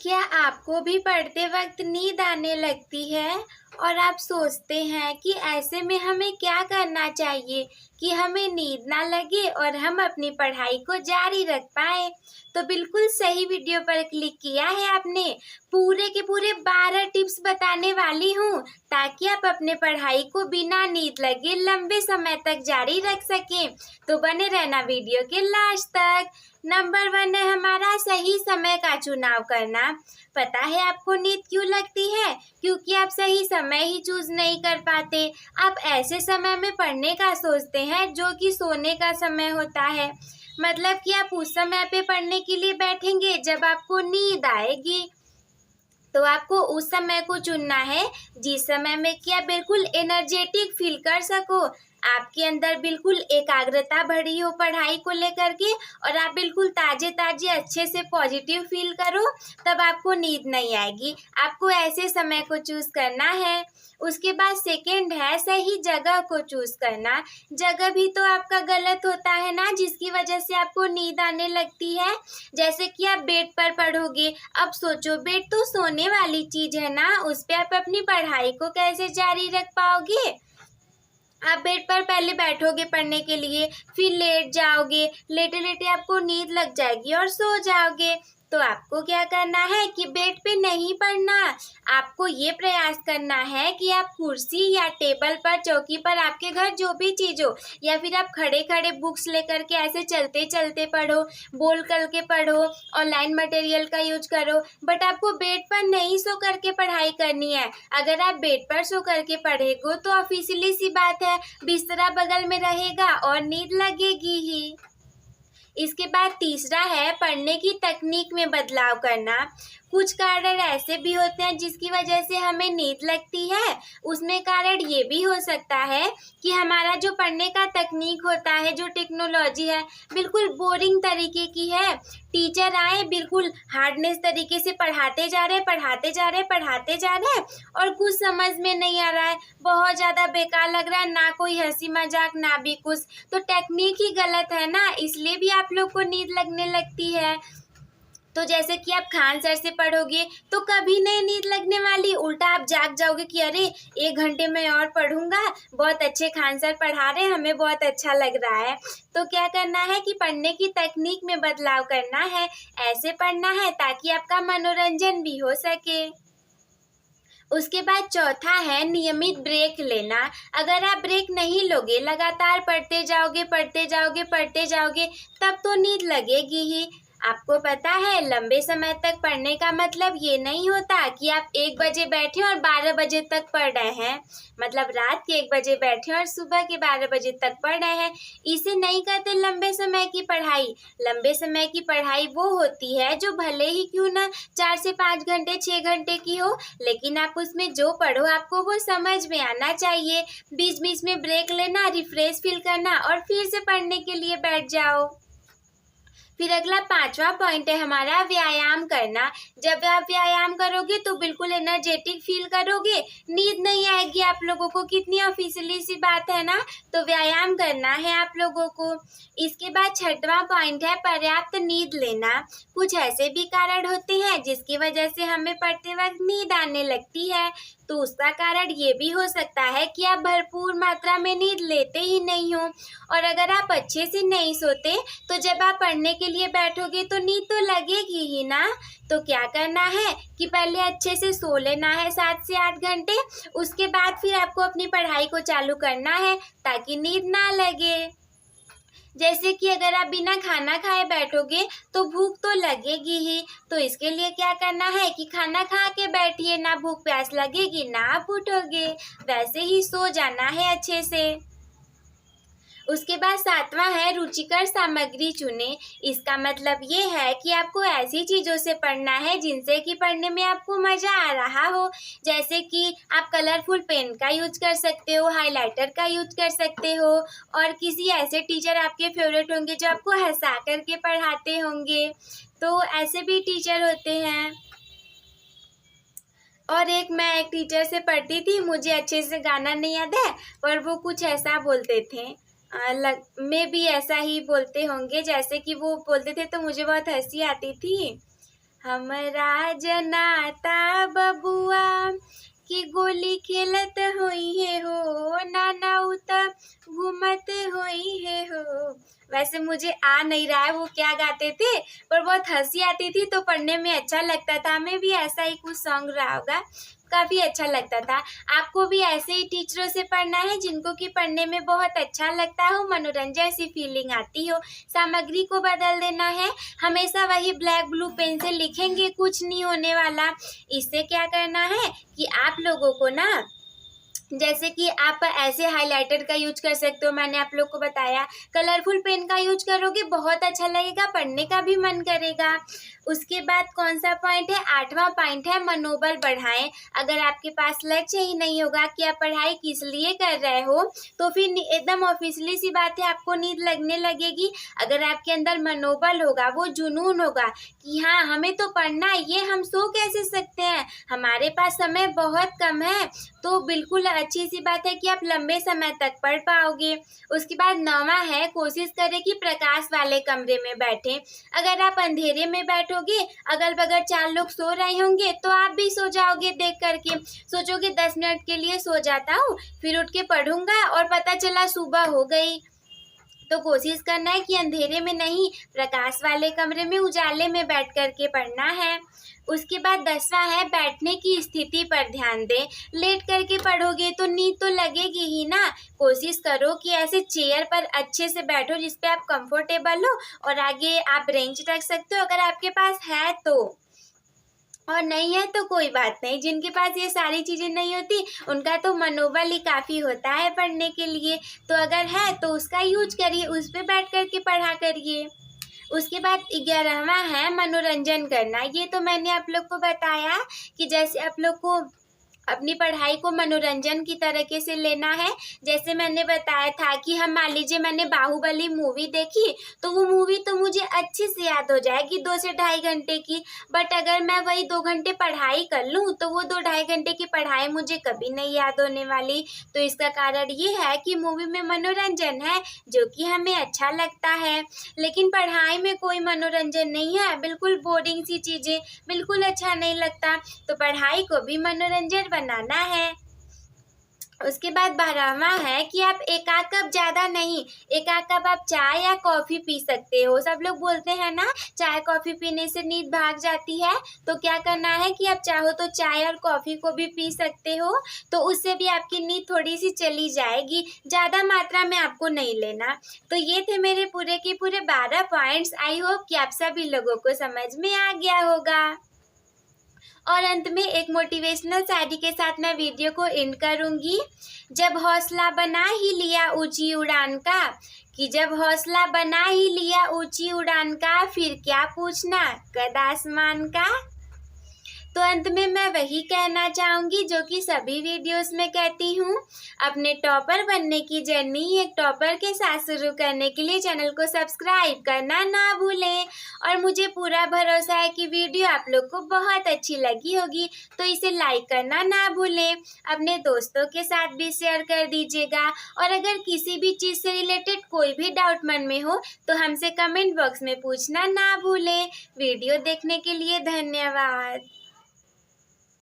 क्या आपको भी पढ़ते वक्त नींद आने लगती है और आप सोचते हैं कि ऐसे में हमें क्या करना चाहिए कि हमें नींद ना लगे और हम अपनी पढ़ाई को जारी रख पाएँ? तो बिल्कुल सही वीडियो पर क्लिक किया है आपने। पूरे के पूरे 12 टिप्स बताने वाली हूँ ताकि आप अपने पढ़ाई को बिना नींद लगे लंबे समय तक जारी रख सकें। तो बने रहना वीडियो के लास्ट तक। नंबर 1 है हमारा सही समय का चुनाव करना। पता है आपको नींद क्यों लगती है? क्योंकि आप सही समय ही चूज नहीं कर पाते। आप ऐसे समय में पढ़ने का सोचते हैं जो कि सोने का समय होता है। मतलब कि आप उस समय पे पढ़ने के लिए बैठेंगे जब आपको नींद आएगी। तो आपको उस समय को चुनना है जिस समय में कि आप बिल्कुल एनर्जेटिक फील कर सको, आपके अंदर बिल्कुल एकाग्रता भरी हो पढ़ाई को लेकर के और आप बिल्कुल ताजे ताजे अच्छे से पॉजिटिव फील करो, तब आपको नींद नहीं आएगी। आपको ऐसे समय को चूज करना है। उसके बाद सेकंड है सही जगह को चूज करना। जगह भी तो आपका गलत होता है ना, जिसकी वजह से आपको नींद आने लगती है। जैसे कि आप बेड पर पढ़ोगे, अब सोचो बेड तो सोने वाली चीज है ना, उस पे आप अपनी पढ़ाई को कैसे जारी रख पाओगे? आप बेड पर पहले बैठोगे पढ़ने के लिए, फिर लेट जाओगे, लेटे लेटे आपको नींद लग जाएगी और सो जाओगे। तो आपको क्या करना है कि बेड पे नहीं पढ़ना, आपको ये प्रयास करना है कि आप कुर्सी या टेबल पर, चौकी पर, आपके घर जो भी चीज़ हो, या फिर आप खड़े खड़े बुक्स लेकर के ऐसे चलते चलते पढ़ो, बोल करके पढ़ो, ऑनलाइन मटेरियल का यूज करो, बट आपको बेड पर नहीं सो करके पढ़ाई करनी है। अगर आप बेड पर सो करके पढ़ेगो तो ऑफिशियली सी बात है, बिस्तरा बगल में रहेगा और नींद लगेगी ही। इसके बाद तीसरा है पढ़ने की तकनीक में बदलाव करना। कुछ कारण ऐसे भी होते हैं जिसकी वजह से हमें नींद लगती है। उसमें कारण ये भी हो सकता है कि हमारा जो पढ़ने का तकनीक होता है, जो टेक्नोलॉजी है, बिल्कुल बोरिंग तरीके की है। टीचर आए बिल्कुल हार्डनेस तरीके से पढ़ाते जा रहे और कुछ समझ में नहीं आ रहा है, बहुत ज़्यादा बेकार लग रहा है, ना कोई हंसी मजाक ना भी कुछ। तो टेक्निक ही गलत है ना, इसलिए भी आप लोग को नींद लगने लगती है। तो जैसे कि आप खान सर से पढ़ोगे तो कभी नहीं नींद लगने वाली, उल्टा आप जाग जाओगे कि अरे 1 घंटे में और पढ़ूंगा, बहुत अच्छे खान सर पढ़ा रहे हैं, हमें बहुत अच्छा लग रहा है। तो क्या करना है कि पढ़ने की तकनीक में बदलाव करना है, ऐसे पढ़ना है ताकि आपका मनोरंजन भी हो सके। उसके बाद चौथा है नियमित ब्रेक लेना। अगर आप ब्रेक नहीं लोगे, लगातार पढ़ते जाओगे तब तो नींद लगेगी ही। आपको पता है लंबे समय तक पढ़ने का मतलब ये नहीं होता कि आप 1 बजे बैठे और 12 बजे तक पढ़ रहे हैं, मतलब रात के 1 बजे बैठे और सुबह के 12 बजे तक पढ़ रहे हैं। इसे नहीं कहते लंबे समय की पढ़ाई। लंबे समय की पढ़ाई वो होती है जो भले ही क्यों ना 4 से 5 घंटे 6 घंटे की हो, लेकिन आप उसमें जो पढ़ो आपको वो समझ में आना चाहिए। बीच बीच में ब्रेक लेना, रिफ्रेश फील करना और फिर से पढ़ने के लिए बैठ जाओ। फिर अगला 5वां पॉइंट है हमारा व्यायाम करना। जब आप व्यायाम करोगे तो बिल्कुल एनर्जेटिक फील करोगे, नींद नहीं आएगी आप लोगों को, कितनी ऑफिशियली सी बात है ना। तो व्यायाम करना है आप लोगों को। इसके बाद 6वां पॉइंट है पर्याप्त नींद लेना। कुछ ऐसे भी कारण होते हैं जिसकी वजह से हमें पढ़ते वक्त नींद आने लगती है। तो उसका कारण ये भी हो सकता है कि आप भरपूर मात्रा में नींद लेते ही नहीं हो, और अगर आप अच्छे से नहीं सोते तो जब आप पढ़ने के लिए बैठोगे तो नींद तो लगेगी ही ना। तो क्या करना है कि पहले अच्छे से सो लेना है 7 से 8 घंटे, उसके बाद फिर आपको अपनी पढ़ाई को चालू करना है ताकि नींद ना लगे। जैसे कि अगर आप बिना खाना खाए बैठोगे तो भूख तो लगेगी ही, तो इसके लिए क्या करना है कि खाना खा के बैठिए, ना भूख प्यास लगेगी ना आप उठोगे, वैसे ही सो जाना है अच्छे से। उसके बाद 7वां है रुचिकर सामग्री चुने। इसका मतलब ये है कि आपको ऐसी चीज़ों से पढ़ना है जिनसे कि पढ़ने में आपको मज़ा आ रहा हो। जैसे कि आप कलरफुल पेन का यूज कर सकते हो, हाइलाइटर का यूज कर सकते हो, और किसी ऐसे टीचर आपके फेवरेट होंगे जो आपको हंसा करके पढ़ाते होंगे। तो ऐसे भी टीचर होते हैं। और मैं एक टीचर से पढ़ती थी, मुझे अच्छे से गाना नहीं याद है, पर वो कुछ ऐसा बोलते थे, में भी ऐसा ही बोलते होंगे, जैसे कि वो बोलते थे तो मुझे बहुत हंसी आती थी। हमरा जनाता बबुआ कि गोली खेलत होई है हो, नाना उता घूमत होई है हो। वैसे मुझे आ नहीं रहा है वो क्या गाते थे, पर बहुत हंसी आती थी तो पढ़ने में अच्छा लगता था। हमें भी ऐसा ही कुछ सॉन्ग रहा होगा, काफ़ी अच्छा लगता था। आपको भी ऐसे ही टीचरों से पढ़ना है जिनको कि पढ़ने में बहुत अच्छा लगता हो, मनोरंजन सी फीलिंग आती हो। सामग्री को बदल देना है, हमेशा वही ब्लैक ब्लू पेन से लिखेंगे, कुछ नहीं होने वाला। इससे क्या करना है कि आप लोगों को ना, जैसे कि आप ऐसे हाइलाइटर का यूज कर सकते हो, मैंने आप लोग को बताया। कलरफुल पेन का यूज करोगे बहुत अच्छा लगेगा, पढ़ने का भी मन करेगा। उसके बाद कौन सा पॉइंट है, 8वां पॉइंट है मनोबल बढ़ाएं। अगर आपके पास लक्ष्य ही नहीं होगा कि आप पढ़ाई किस लिए कर रहे हो, तो फिर एकदम ऑफिशियली सी बात है, आपको नींद लगने लगेगी। अगर आपके अंदर मनोबल होगा, वो जुनून होगा कि हाँ हमें तो पढ़ना है, ये हम सो कैसे सकते हैं, हमारे पास समय बहुत कम है, तो बिल्कुल अच्छी सी बात है कि आप लंबे समय तक पढ़ पाओगे। उसके बाद 9वां है, कोशिश करें कि प्रकाश वाले कमरे में बैठें। अगर आप अंधेरे में बैठोगे, अगल बगल 4 लोग सो रहे होंगे, तो आप भी सो जाओगे देख करके। सोचोगे 10 मिनट के लिए सो जाता हूँ, फिर उठ के पढ़ूंगा, और पता चला सुबह हो गई। तो कोशिश करना है कि अंधेरे में नहीं, प्रकाश वाले कमरे में उजाले में बैठ करके पढ़ना है। उसके बाद 10वां है, बैठने की स्थिति पर ध्यान दें। लेट करके पढ़ोगे तो नींद तो लगेगी ही ना। कोशिश करो कि ऐसे चेयर पर अच्छे से बैठो जिस पे आप कंफर्टेबल हो, और आगे आप बेंच रख सकते हो अगर आपके पास है तो, और नहीं है तो कोई बात नहीं। जिनके पास ये सारी चीज़ें नहीं होती, उनका तो मनोबल ही काफ़ी होता है पढ़ने के लिए। तो अगर है तो उसका यूज करिए, उस पर बैठ कर के पढ़ा करिए। उसके बाद 11वां है मनोरंजन करना। ये तो मैंने आप लोग को बताया कि जैसे आप लोग को अपनी पढ़ाई को मनोरंजन की तरीके से लेना है। जैसे मैंने बताया था कि हम मान लीजिए मैंने बाहुबली मूवी देखी, तो वो मूवी तो मुझे अच्छे से याद हो जाएगी 2 से ढाई घंटे की। बट अगर मैं वही 2 घंटे पढ़ाई कर लूँ, तो वो 2 ढाई घंटे की पढ़ाई मुझे कभी नहीं याद होने वाली। तो इसका कारण ये है कि मूवी में मनोरंजन है जो कि हमें अच्छा लगता है, लेकिन पढ़ाई में कोई मनोरंजन नहीं है, बिल्कुल बोरिंग सी चीज़ें, बिल्कुल अच्छा नहीं लगता। तो पढ़ाई को भी मनोरंजन बनाना है। उसके बाद 12वां है कि आप एक आध कप ज़्यादा नहीं, एक आध कप आप चाय या कॉफ़ी पी सकते हो। सब लोग बोलते हैं ना चाय कॉफ़ी पीने से नींद भाग जाती है, तो क्या करना है कि आप चाहो तो चाय और कॉफ़ी को भी पी सकते हो, तो उससे भी आपकी नींद थोड़ी सी चली जाएगी। ज़्यादा मात्रा में आपको नहीं लेना। तो ये थे मेरे पूरे के पूरे 12 पॉइंट्स। आई होप कि आप सभी लोगों को समझ में आ गया होगा। और अंत में एक मोटिवेशनल शायरी के साथ मैं वीडियो को एंड करूंगी। जब हौसला बना ही लिया ऊंची उड़ान का, कि जब हौसला बना ही लिया ऊंची उड़ान का, फिर क्या पूछना कद आसमान का। तो अंत में मैं वही कहना चाहूँगी जो कि सभी वीडियोस में कहती हूँ, अपने टॉपर बनने की जर्नी एक टॉपर के साथ शुरू करने के लिए चैनल को सब्सक्राइब करना ना भूलें। और मुझे पूरा भरोसा है कि वीडियो आप लोग को बहुत अच्छी लगी होगी, तो इसे लाइक करना ना भूलें। अपने दोस्तों के साथ भी शेयर कर दीजिएगा, और अगर किसी भी चीज़ से रिलेटेड कोई भी डाउट मन में हो तो हमसे कमेंट बॉक्स में पूछना ना भूलें। वीडियो देखने के लिए धन्यवाद।